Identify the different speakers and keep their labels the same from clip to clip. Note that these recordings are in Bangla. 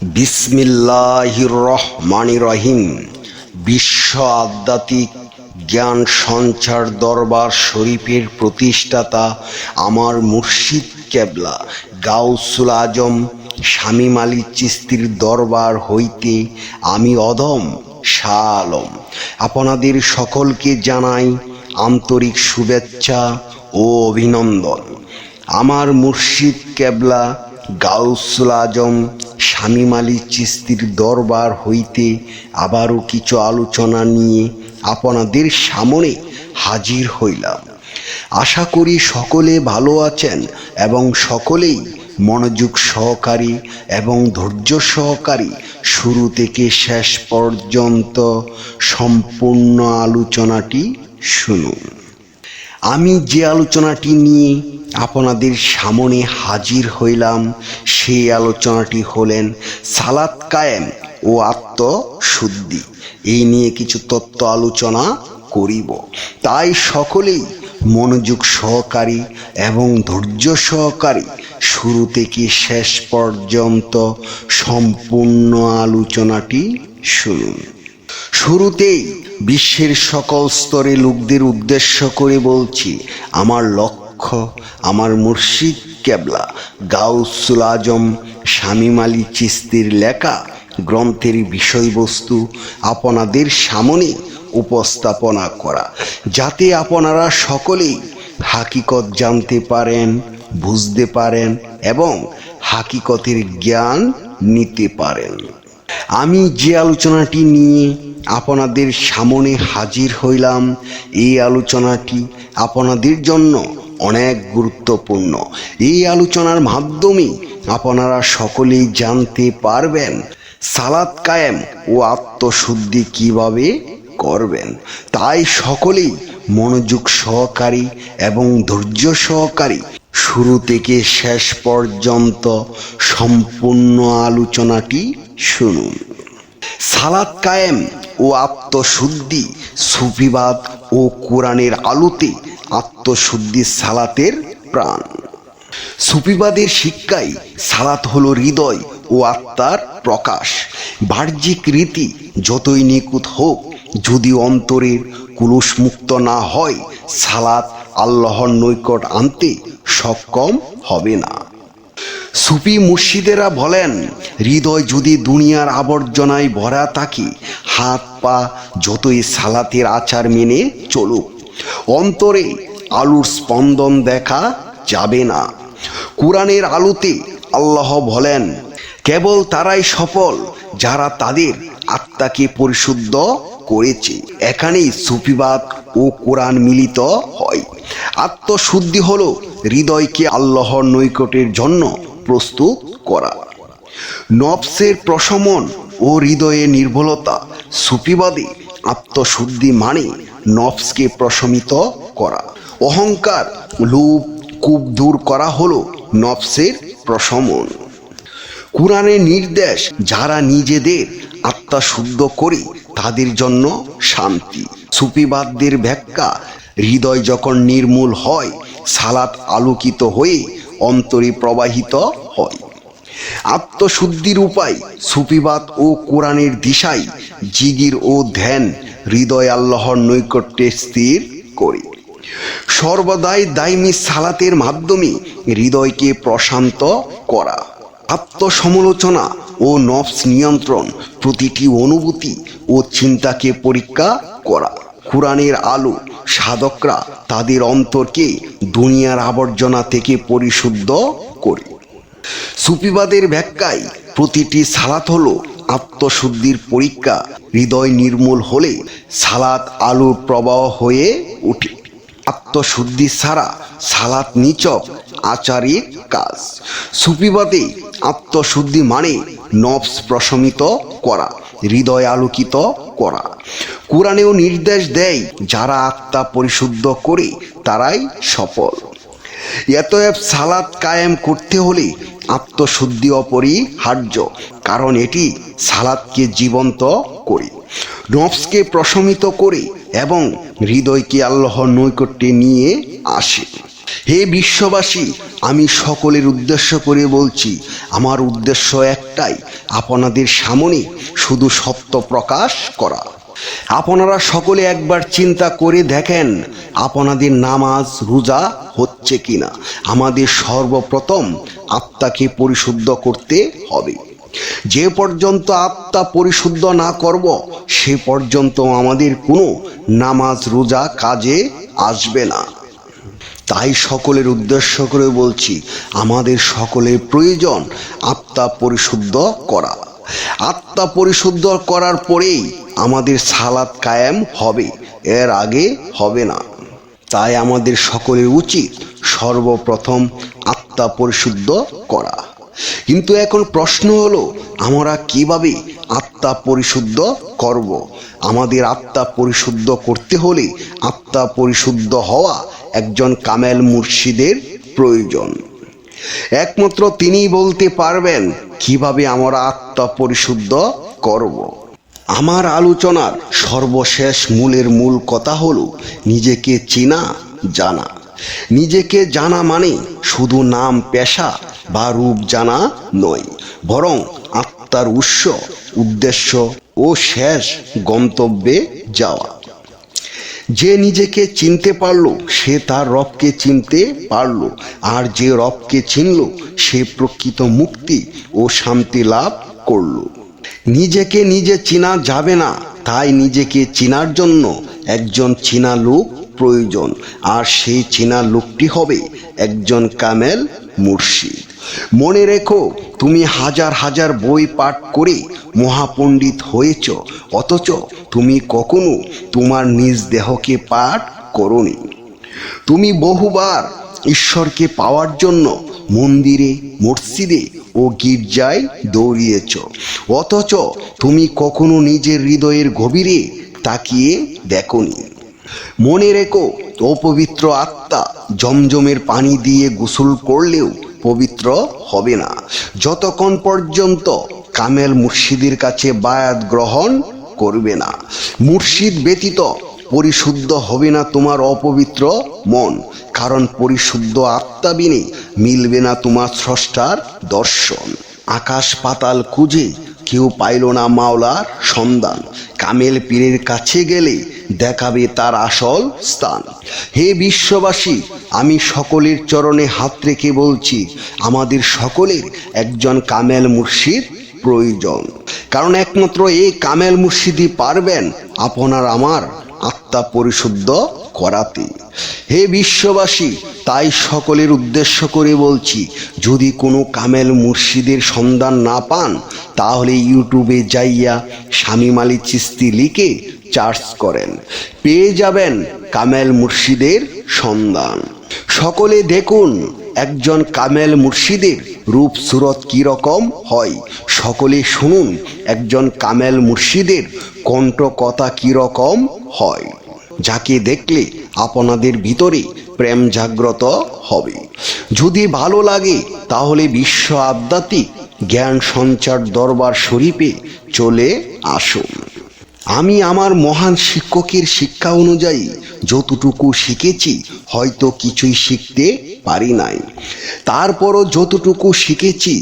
Speaker 1: বিসমিল্লাহির রহমানির রহিম। বিশ্ব আধ্যাত্মিক জ্ঞান সঞ্চার দরবার শরীফের প্রতিষ্ঠাতা আমার মুর্শিদ কেবলা গাউসুল আজম শামীম আলী চিশতির দরবার হইতে আমি অদম শাহ আলম আপনাদের সকলকে জানাই আন্তরিক শুভেচ্ছা ও অভিনন্দন। আমার মুর্শিদ কেবলা গাউসুল আজম শামীম আলী চিশতির দরবার হইতে আবারও কিছু আলোচনা নিয়ে আপনাদের সামনে হাজির হইলাম। আশা করি সকলে ভালো আছেন এবং সকলেই মনোযোগ সহকারী এবং ধৈর্য সহকারী শুরু থেকে শেষ পর্যন্ত সম্পূর্ণ আলোচনাটি শুনুন। আমি যে আলোচনাটি নিয়ে আপনাদের সামনে হাজির হইলাম সেই আলোচনাটি হলেন সালাত কায়েম ও আত্মশুদ্ধি। এই নিয়ে কিছু তত্ত্ব আলোচনা করিব, তাই সকলেই মনোযোগ সহকারী এবং ধৈর্য সহকারী শুরু থেকে শেষ পর্যন্ত সম্পূর্ণ আলোচনাটি শুনুন। শুরুতেই বিশ্বের সকল স্তরে লোকদের উদ্দেশ্য করে বলছি, আমার লক্ষ্য আমার মুর্শিদ কেবলা গাউসুল আজম শামীম আলী চিশতির লেখা গ্রন্থের বিষয়বস্তু আপনাদের সামনে উপস্থাপনা করা, যাতে আপনারা সকলেই হাকিকত জানতে পারেন, বুঝতে পারেন এবং হাকিকতের জ্ঞান নিতে পারেন। আমি যে আলোচনাটি নিয়ে আপনাদের সামনে হাজির হইলাম, এই আলোচনাটি আপনাদের জন্য অনেক গুরুত্বপূর্ণ। এই আলোচনার মাধ্যমে আপনারা সকলেই জানতে পারবেন সালাত কায়েম ও আত্মশুদ্ধি কিভাবে করবেন। তাই সকলেই মনোযোগ সহকারী এবং ধৈর্য সহকারী শুরু থেকে শেষ পর্যন্ত সম্পূর্ণ আলোচনাটি শুনুন। সালাত কায়েম ও আত্মশুদ্ধি সুফিবাদ ও কোরআনের আলোতে আত্মশুদ্ধি সালাতের প্রাণ। সুফিবাদের শিক্ষায় সালাত হলো হৃদয় ও আত্মার প্রকাশ। বাহ্যিক রীতি যতই নিখুঁত হোক, যদি অন্তরের কুলুষমুক্ত না হয়, সালাত আল্লাহর নৈকট আনতে সক্ষম হবে না। সুফি মুর্শিদেরা বলেন, হৃদয় যদি দুনিয়ার আবর্জনায় ভরা থাকে, হাত পা যতই সালাতের আচার মেনে চলুক, অন্তরে আলোর স্পন্দন দেখা যাবে না। কোরআনের আলোতে আল্লাহ বলেন, কেবল তারাই সফল যারা তাদের আত্মাকে পরিশুদ্ধ করেছে। এখানেই সুফিবাদ ও কোরআন মিলিত হয়। আত্মশুদ্ধি হলো হৃদয়কে আল্লাহর নৈকটের জন্য প্রস্তুত করা। নফসের প্রশমন ও হৃদয়ে নির্ভুলতা। সুফিবাদে আত্মশুদ্ধি মানে নফসকে প্রশমিত করা। অহংকার, লোভ, কুপ দূর করা হলো নফসের প্রশমন। কোরআনের নির্দেশ, যারা নিজেদের আত্মা শুদ্ধ করে তাদের জন্য শান্তি। সুফিবাদদের ব্যাখ্যা, হৃদয় যখন নির্মূল হয়, সালাত আলোকিত হয়ে অন্তরে প্রবাহিত হয়। আত্মশুদ্ধির উপায়, সুফিবাদ ও কোরআনের দিশায় জিগির ও ধ্যান হৃদয় আল্লাহর নৈকট্যে স্থির করে। সর্বদাই দাইমি সালাতের মাধ্যমে হৃদয়কে প্রশান্ত করা। আত্মসমালোচনা ও নফস নিয়ন্ত্রণ, প্রতিটি অনুভূতি ও চিন্তাকে পরীক্ষা করা। কোরআনের আলো, সাধকরা তাদের অন্তরকে দুনিয়ার আবর্জনা থেকে পরিশুদ্ধ করে। সুফিবাদের ব্যাখ্যায়, প্রতিটি সালাত হলো আত্মশুদ্ধির পরীক্ষা। হৃদয় নির্মূল হলে সালাত আলোর প্রবাহ হয়ে ওঠে। আত্মশুদ্ধি ছাড়া সালাত নিছক আচারের কাজ। সুফিবাদে আত্মশুদ্ধি মানে নফস প্রশমিত করা, হৃদয় আলোকিত করা। কোরআনেও নির্দেশ দেয়, যারা আত্মা পরিশুদ্ধ করে তারাই সফল। এতএব সালাত কায়েম করতে হলে আত্মশুদ্ধি অপরিহার্য, কারণ এটি সালাতকে জীবন্ত করে, নফসকে প্রশমিত করে এবং হৃদয়কে আল্লাহর নৈকট্যে নিয়ে আসে। হে বিশ্ববাসী, আমি সকলের উদ্দেশ্য করে বলছি, আমার উদ্দেশ্য একটাই, আপনাদের সামনে শুধু সত্য প্রকাশ করা। আপনারা সকলে একবার চিন্তা করে দেখেন আপনাদের নামাজ রোজা হচ্ছে কিনা। আমাদের সর্বপ্রথম আত্মাকে পরিশুদ্ধ করতে হবে। যে পর্যন্ত আত্মা পরিশুদ্ধ না করব সে পর্যন্ত আমাদের কোনো নামাজ রোজা কাজে আসবে না। তাই সকলের উদ্দেশ্য করে বলছি, আমাদের সকলের প্রয়োজন আত্মা পরিশুদ্ধ করা। আত্মা পরিশুদ্ধ করার পরেই আমাদের সালাত কায়েম হবে, এর আগে হবে না। তাই আমাদের সকলের উচিত সর্বপ্রথম আত্মা পরিশুদ্ধ করা। কিন্তু এখন প্রশ্ন হলো, আমরা কিভাবে আত্মা পরিশুদ্ধ করব? আমাদের আত্মা পরিশুদ্ধ করতে হলে আত্মা পরিশুদ্ধ হওয়া একজন কামেল মুর্শিদের প্রয়োজন। একমাত্র তিনিই বলতে পারবেন কিভাবে আমরা আত্মা পরিশুদ্ধ করব। আমার আলোচনার সর্বশেষ মূল কথা হলো নিজেকে চেনা জানা। নিজেকে জানা মানে শুধু নাম পেশা বা রূপ জানা নয়, বরং আত্মার উৎস, উদ্দেশ্য ও শেষ গন্তব্যে যাওয়া। যে নিজেকে চিনতে পারলো সে তার রবকে চিনতে পারলো, আর যে রবকে চিনল সে প্রকৃত মুক্তি ও শান্তি লাভ করলো। নিজেকে নিজে চেনা যাবে না, তাই নিজেকে চেনার জন্য একজন চেনা লোক প্রয়োজন, আর সেই চেনা লোকটি হবে একজন কামেল মুর্শিদ। মনে রেখো, তুমি হাজার হাজার বই পাঠ করে মহাপণ্ডিত হয়েছ, অথচ তুমি কখনো তোমার নিজ দেহকে পাঠ করোনি। তুমি বহুবার ঈশ্বরকে পাওয়ার জন্য মন্দিরে, মসজিদে ও গির্জায় দৌড়িয়েছ, অথচ তুমি কখনো নিজের হৃদয়ের গভীরে তাকিয়ে দেখোনি। মনে রেখো, অপবিত্র আত্মা জমজমের পানি দিয়ে গোসল করলেও পবিত্র হবে না, যতক্ষণ পর্যন্ত কামেল মুর্শিদের কাছে বায়াত গ্রহণ করবে না। মুর্শিদ ব্যতীত পরিশুদ্ধ হবে না তোমার অপবিত্র মন, কারণ পরিশুদ্ধ আত্মা বিনে মিলবে না তোমার স্রষ্টার দর্শন। আকাশ পাতাল খুঁজে কেউ পাইল না মাওলার সন্ধান, কামেল পীরের কাছে গেলে দেখাবে তার আসল স্থান। হে বিশ্ববাসী, আমি সকলের চরণে হাত রেখে বলছি, আমাদের সকলের একজন কামেল মুর্শিদ প্রয়োজন, কারণ একমাত্র এই কামেল মুর্শিদই পারবেন আপনার আমার আত্মা পরিশুদ্ধ করাতে। হে বিশ্ববাসী, তাই সকলের উদ্দেশ্য করে বলছি, যদি কোনো কামেল মুর্শিদের সন্ধান না পান তাহলে ইউটিউবে যাইয়া শামীম আলী চিশতি লিখে সার্চ করেন, পেয়ে যাবেন কামেল মুর্শিদের সন্ধান। সকলে দেখুন একজন কামেল মুর্শিদের রূপ সুরত কি রকম হয়, সকলে শুনুন একজন কামেল মুর্শিদের কণ্ঠ কথা কি রকম হয়, যাকে দেখলে আপনাদের ভিতরে প্রেম জাগ্রত হবে। যদি ভালো লাগে তাহলে বিশ্ব আধ্যাত্মিক জ্ঞান সঞ্চার দরবার শরীফে চলে আসুন। আমি আমার মহান শিক্ষকের শিক্ষা অনুযায়ী যতটুকু শিখেছি, হয়তো কিছুই শিখতে পারি নাই, তারপরও যতটুকু শিখেছি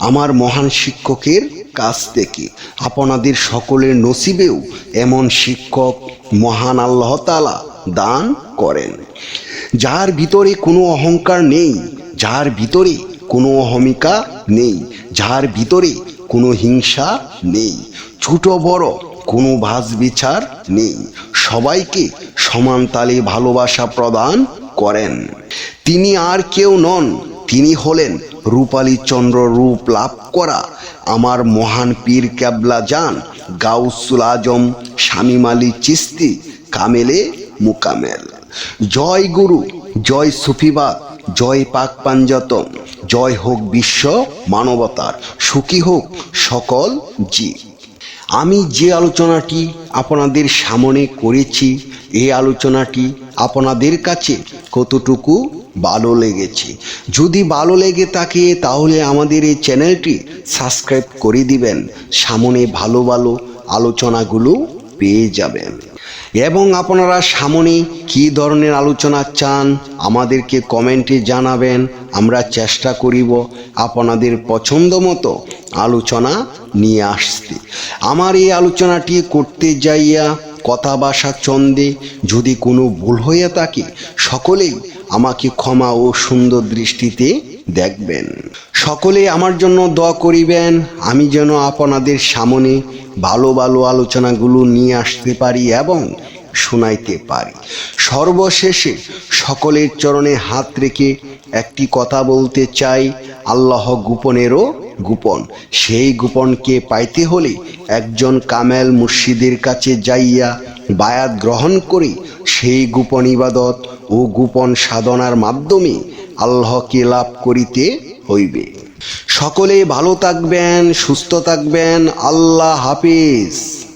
Speaker 1: আমার মহান শিক্ষকের কাছ থেকে। আপনাদের সকলের নসিবেও এমন শিক্ষক মহান আল্লাহ তাআলা দান করেন, যার ভিতরে কোনো অহংকার নেই, যার ভিতরে কোনো অহমিকা নেই, যার ভিতরে কোনো হিংসা নেই, ছোট বড় কোনো ভাজ বিচার নেই, সবাইকে সমান তালে ভালোবাসা প্রদান করেন। তিনি আর কেউ নন, তিনি হলেন রূপালী চন্দ্র রূপ লাভ করা আমার মহান পীর কেবলা জান গাউসুল আজম শামীম আলী চিশতি কামেলে মুকামেল। জয় গুরু, জয় সুফিবাদ, জয় পাক পাঞ্জাতন, জয় হোক বিশ্ব মানবতার, সুখী হোক সকল জীব। আমি যে আলোচনাটি আপনাদের সামনে করেছি, এই আলোচনাটি আপনাদের কাছে কতটুকু ভালো লেগেছে? যদি ভালো লেগে থাকে তাহলে আমাদের এই চ্যানেলটি সাবস্ক্রাইব করে দিবেন, সামনে ভালো ভালো আলোচনাগুলো পেয়ে যাবেন। এবং আপনারা সামনে কী ধরনের আলোচনা চান আমাদেরকে কমেন্টে জানাবেন। আমরা চেষ্টা করিব আপনাদের পছন্দ মতো আলোচনা নিয়ে আসতে। আমার এই আলোচনাটি করতে যাইয়া কথা ভাষা ছন্দে যদি কোনো ভুল হয়ে থাকে সকলেই আমাকে ক্ষমা ও সুন্দর দৃষ্টিতে দেখবেন। সকলে আমার জন্য দোয়া করিবেন, আমি যেন আপনাদের সামনে ভালো ভালো আলোচনাগুলো নিয়ে আসতে পারি এবং শোনাইতে পারি। সর্বশেষে সকলের চরণে হাত রেখে একটি কথা বলতে চাই, আল্লাহ গোপনেরও গোপন। সেই গোপনকে পাইতে হলে একজন কামেল মুর্শিদের কাছে যাইয়া বায়াত গ্রহণ করে সেই গোপন ইবাদত ও গোপন সাধনার মাধ্যমে আল্লাহকে লাভ করিতে হইবে। সকলে ভালো থাকবেন, সুস্থ থাকবেন। আল্লাহ হাফিজ।